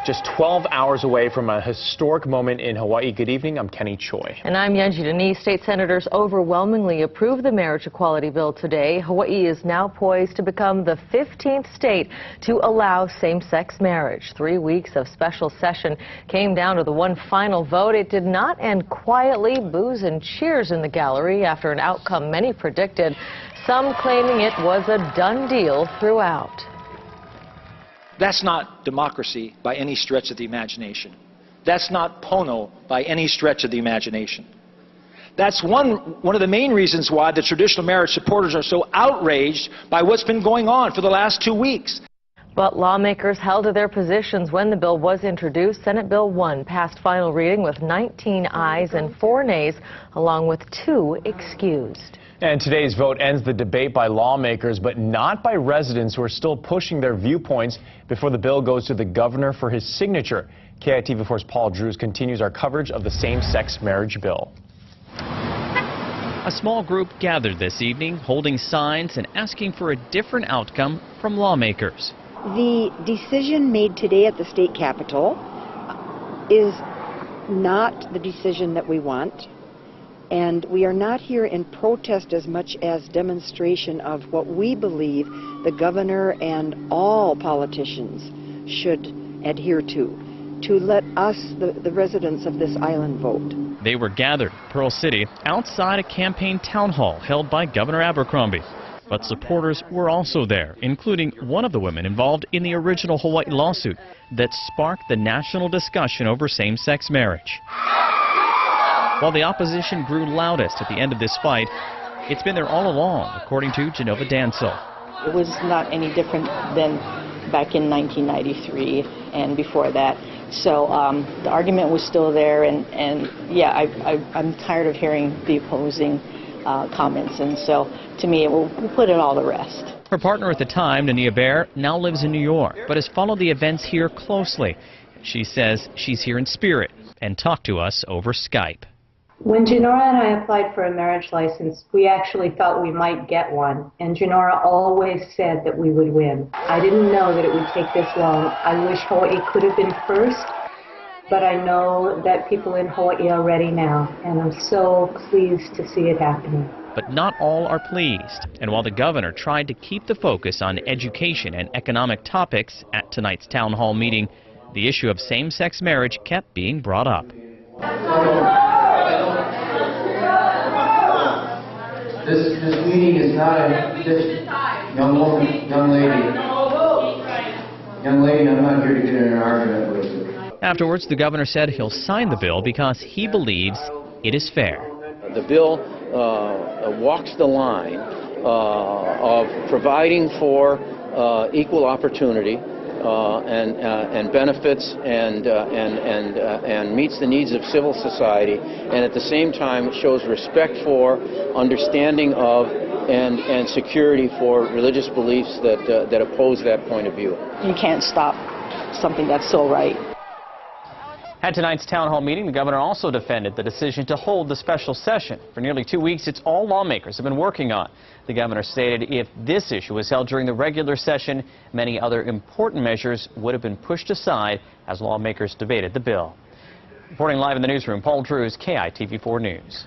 Just 12 hours away from a historic moment in Hawaii. Good evening, I'm Kenny Choi. And I'm Yanji Denise. State senators overwhelmingly approved the marriage equality bill today. Hawaii is now poised to become the 15th state to allow same-sex marriage. 3 weeks of special session came down to the one final vote. It did not end quietly. Boos and cheers in the gallery after an outcome many predicted, some claiming it was a done deal throughout. That's not democracy by any stretch of the imagination. That's not Pono by any stretch of the imagination. That's one of the main reasons why the traditional marriage supporters are so outraged by what's been going on for the last 2 weeks. But lawmakers held to their positions when the bill was introduced. Senate Bill 1 passed final reading with 19 ayes and 4 nays, along with 2 excused. And today's vote ends the debate by lawmakers, but not by residents who are still pushing their viewpoints before the bill goes to the governor for his signature. KITV4's Paul Drews continues our coverage of the same-sex marriage bill. A small group gathered this evening, holding signs and asking for a different outcome from lawmakers. The decision made today at the state capitol is not the decision that we want. And we are not here in protest as much as demonstration of what we believe the governor and all politicians should adhere to let us, the residents of this island, vote. They were gathered in Pearl City outside a campaign town hall held by Governor Abercrombie. But supporters were also there, including one of the women involved in the original Hawaii lawsuit that sparked the national discussion over same-sex marriage. While the opposition grew loudest at the end of this fight, it's been there all along, according to Genova Dansel. It was not any different than back in 1993 and before that. So the argument was still there, and yeah, I'm tired of hearing the opposing comments, and so to me we'll put it all to rest. Her partner at the time, Nania Bear, now lives in New York, but has followed the events here closely. She says she's here in spirit and talked to us over Skype. When Genora and I applied for a marriage license, we actually thought we might get one, and Genora always said that we would win. I didn't know that it would take this long. I wish Hawaii could have been first, but I know that people in Hawaii are ready now, and I'm so pleased to see it happening. But not all are pleased, and while the governor tried to keep the focus on education and economic topics at tonight's town hall meeting, the issue of same-sex marriage kept being brought up. This meeting is not this young woman, young lady, I'm not here to get in an argument with you. Afterwards, the governor said he'll sign the bill because he believes it is fair. The bill walks the line of providing for equal opportunity and benefits and meets the needs of civil society, and at the same time it shows respect for, understanding of, and security for religious beliefs that oppose that point of view. You can't stop something that's so right. At tonight's town hall meeting, the governor also defended the decision to hold the special session. For nearly 2 weeks, it's all lawmakers have been working on. The governor stated if this issue was held during the regular session, many other important measures would have been pushed aside as lawmakers debated the bill. Reporting live in the newsroom, Paul Drews, KITV4 News.